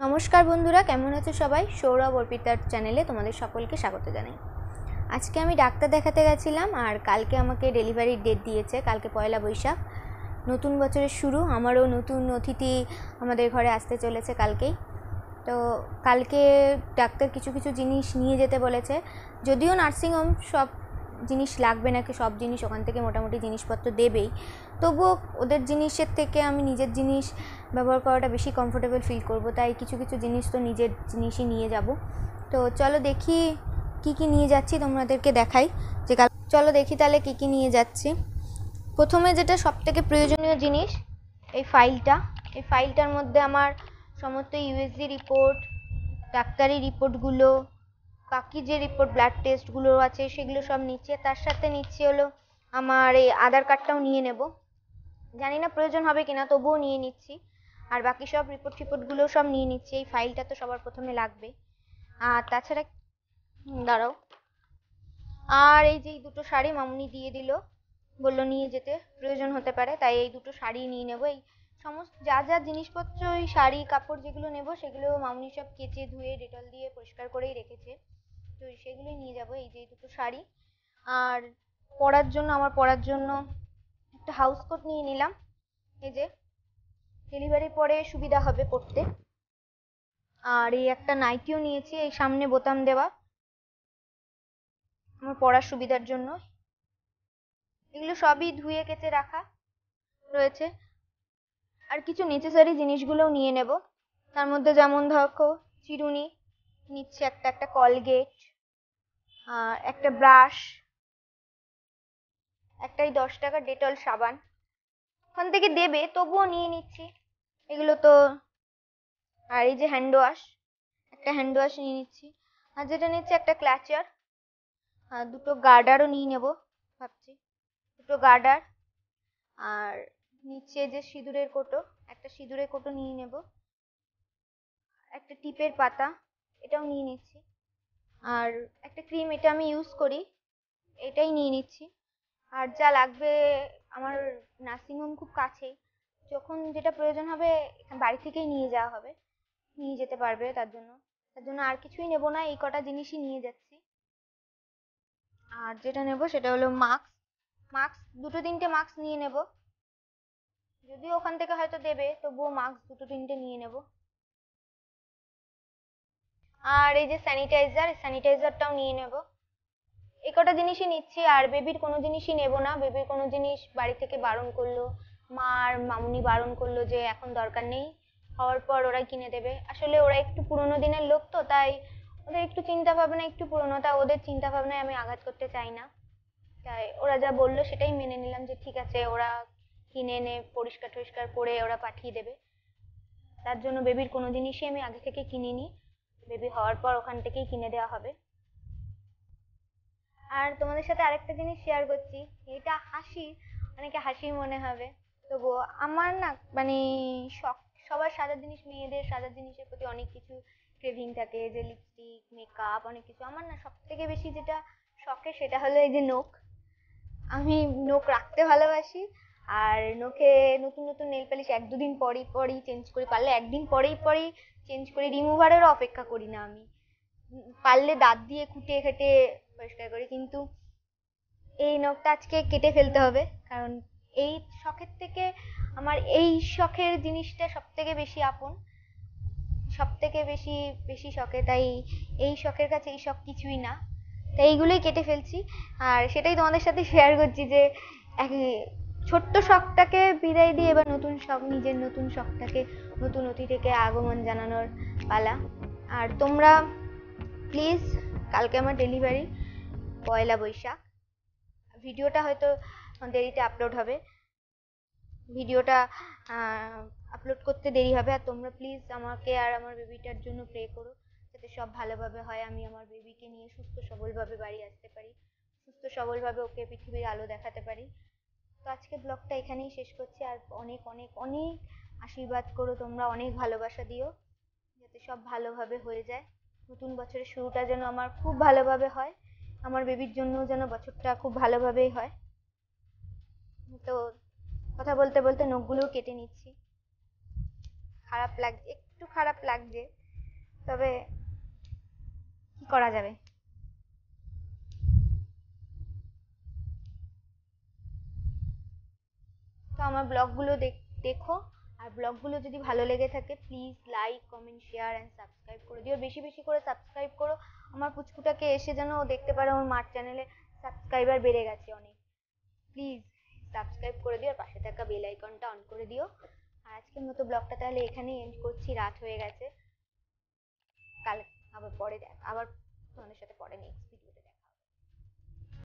নমস্কার বন্ধুরা, কেমন আছো সবাই? সৌরভ অর্পিতার চ্যানেলে তোমাদের সকলকে স্বাগত জানাই। আজকে আমি ডাক্তার দেখাতে গেছিলাম আর কালকে আমাকে ডেলিভারির ডেট দিয়েছে। কালকে পয়লা বৈশাখ, নতুন বছরের শুরু। আমারও নতুন অতিথি আমাদের ঘরে আসতে চলেছে কালকেই। তো কালকে ডাক্তার কিছু কিছু জিনিস নিয়ে যেতে বলেছে। যদিও নার্সিংহোম সব জিনিস লাগবে নাকি, সব জিনিস ওখান থেকে মোটামুটি জিনিসপত্র দেবেই, তবুও ওদের জিনিসের থেকে আমি নিজের জিনিস ব্যবহার করাটা বেশি কমফোর্টেবল ফিল করব, তাই কিছু কিছু জিনিস তো নিজের জিনিসই নিয়ে যাব। তো চলো দেখি কি কি নিয়ে যাচ্ছি, তোমাদেরকে দেখাই যে চলো দেখি তাহলে কি কি নিয়ে যাচ্ছি। প্রথমে যেটা সবথেকে প্রয়োজনীয় জিনিস, এই ফাইলটার মধ্যে আমার সমস্ত ইউএসজি রিপোর্ট, ডাক্তারি রিপোর্টগুলো, বাকি যে রিপোর্ট ব্লাড টেস্টগুলো আছে সেগুলো সব নিচ্ছে। তার সাথে নিচ্ছি হলো আমার এই আধার কার্ডটাও নিয়ে নেব। জানি না প্রয়োজন হবে কিনা, তবুও নিয়ে নিচ্ছি। আর বাকি সব রিপোর্টগুলো সব নিয়ে নিচ্ছি। এই ফাইলটা তো সবার প্রথমে লাগবে। আর তাছাড়া দাঁড়াও, আর এই যে দুটো শাড়ি মামুনি দিয়ে দিল, বললো নিয়ে যেতে প্রয়োজন হতে পারে, তাই এই দুটো শাড়ি নিয়ে নেবো। এই সমস্ত যা যা জিনিসপত্র, ওই শাড়ি কাপড় যেগুলো নেব সেগুলো মামুনি সব কেচে ধুয়ে ডেটল দিয়ে পরিষ্কার করেই রেখেছে, তো সেগুলোই নিয়ে যাব। এই যে দুটো শাড়ি, আর আমার পরার জন্য একটা হাউস কোট নিয়ে নিলাম, এই যে ডেলিভারির পরে সুবিধা হবে পরতে। আর এই একটা নাইটিও নিয়েছি, এই সামনে বোতাম দেওয়া, আমার পরার সুবিধার জন্য। এগুলো সবই ধুয়ে কেচে রাখা রয়েছে। আর কিছু নেসেসারি জিনিসগুলোও নিয়ে নেব। তার মধ্যে যেমন দেখো, চিরুনি নিচ্ছে, একটা কলগেট, আর একটা ব্রাশ, একটাই 10 টাকার ডেটল সাবান, ওখান থেকে দেবে তবুও নিয়ে নিচ্ছি এগুলো তো। আর এই যে একটা হ্যান্ড ওয়াশ নিয়ে নিচ্ছি। আর যেটা নিচ্ছি একটা ক্ল্যাচার, আর দুটো গার্ডারও নিয়ে নেব ভাবছি, দুটো গার্ডার। আর নিচে যে একটা সিঁদুরের কোটো নিয়ে নেব, একটা টিপের পাতা, এটাও নিয়ে নিচ্ছি। আর একটা ক্রিম, এটা আমি ইউজ করি, এটাই নিয়ে নিচ্ছি। আর যা লাগবে, আমার নার্সিংহোম খুব কাছেই, যখন যেটা প্রয়োজন হবে বাড়ি থেকেই নিয়ে যেতে পারবে। তার জন্য আর কিছুই নেব না, এই কটা জিনিসই নিয়ে যাচ্ছি। আর যেটা নেব সেটা হলো মাস্ক, দুটো তিনটে মাস্ক নিয়ে নেব। যদিও ওখান থেকে হয়তো দেবে, তবুও মাস্ক দুটো তিনটে নিয়ে নেব। আর এই যে স্যানিটাইজারটাও নিয়ে নেব। এই কটা জিনিসই নিচ্ছি। আর বেবির কোনো জিনিসই নেব না, বেবির কোনো জিনিস বাড়ি থেকে বারণ করলো, মা আর মামুনি বারণ করলো যে এখন দরকার নেই, হওয়ার পর ওরাই কিনে দেবে। আসলে ওরা একটু পুরোনো দিনের লোক, তো তাই ওদের একটু চিন্তা ভাবনা একটু পুরোনো, তাই ওদের চিন্তা ভাবনায় আমি আঘাত করতে চাই না। তাই ওরা যা বললো সেটাই মেনে নিলাম, যে ঠিক আছে ওরা কিনে এনে পরিষ্কার টরিষ্কার করে ওরা পাঠিয়ে দেবে। তার জন্য বেবির কোনো জিনিসই আমি আগে থেকে কিনিনি, বেবি হওয়ার পর ওখান থেকেই কিনে দেওয়া হবে। আর তোমাদের সাথে আরেকটা জিনিস শেয়ার করছি, এটা অনেকে হাসি মনে হবে, তবুও আমার না মানে শখ, সবার সাজার জিনিস, মেয়েদের সাজার জিনিসের প্রতি অনেক কিছু ক্রেভিং থাকে, যে লিপস্টিক, মেকআপ, অনেক কিছু। আমার না সব থেকে বেশি যেটা শখের সেটা হলো এই যে নখ। আমি নখ রাখতে ভালোবাসি। আর নখে নতুন নতুন নেল পালিশ এক দুদিন পরই পরই চেঞ্জ করি, পারলে একদিন পরেই পরেই চেঞ্জ করি, রিমুভারেরও অপেক্ষা করি না আমি। পারলে দাঁত দিয়ে খুঁটে খেটে পরিষ্কার করি, কিন্তু এই নখটা আজকে কেটে ফেলতে হবে, কারণ এই শখের থেকে আমার এই শখের জিনিসটা সব থেকে বেশি আপন, সব থেকে বেশি বেশি শখে, তাই এই শখের কাছে এই শখ কিছুই না, তাই এইগুলোই কেটে ফেলছি। আর সেটাই তোমাদের সাথে শেয়ার করছি যে এক ছোট্ট শখটাকে বিদায় দিয়ে এবার নিজের নতুন শখটাকে, নতুন অতিথিকে আগমন জানানোর পালা। আর তোমরা প্লিজ, কালকে আমার ডেলিভারি, পয়লা বৈশাখ, ভিডিওটা হয়তো দেরিতে আপলোড হবে, ভিডিওটা আপলোড করতে দেরি হবে। আর তোমরা প্লিজ আমাকে আর আমার বেবিটার জন্য প্রে করো, যাতে সব ভালোভাবে হয়, আমি আমার বেবিকে নিয়ে সুস্থ সবলভাবে বাড়ি আসতে পারি, সুস্থ সবলভাবে ওকে পৃথিবীর আলো দেখাতে পারি। তো আজকে ব্লগটা এখানেই শেষ করছি। আর অনেক অনেক অনেক আশীর্বাদ করো তোমরা, অনেক ভালোবাসা দিও, যাতে সব ভালোভাবে হয়ে যায়। নতুন বছরের শুরুটা যেন আমার খুব ভালোভাবে হয়, আমার বেবির জন্য যেন বছরটা খুব ভালোভাবেই হয়। তো কথা বলতে বলতে নখগুলোও কেটে নিচ্ছি, খারাপ লাগছে, একটু খারাপ লাগছে, তবে কি করা যাবে। তো আমার ব্লগগুলো দেখো, আর ব্লগগুলো যদি ভালো লেগে থাকে please like comment share and subscribe করে দিও, বেশি বেশি করে সাবস্ক্রাইব করো। আমার পুচকুটাকে এসে যেন ও দেখতে পারে আমার মার চ্যানেলে সাবস্ক্রাইবার বেড়ে গেছে অনেক। প্লিজ সাবস্ক্রাইব করে দিও, আর পাশে থাকা বেল আইকনটা অন করে দিও। আর আজকের মতো ব্লগটা তাহলে এখানেই এন্ড করছি, রাত হয়ে গেছে। কাল আবার তোমাদের সাথে পরে নেক্সট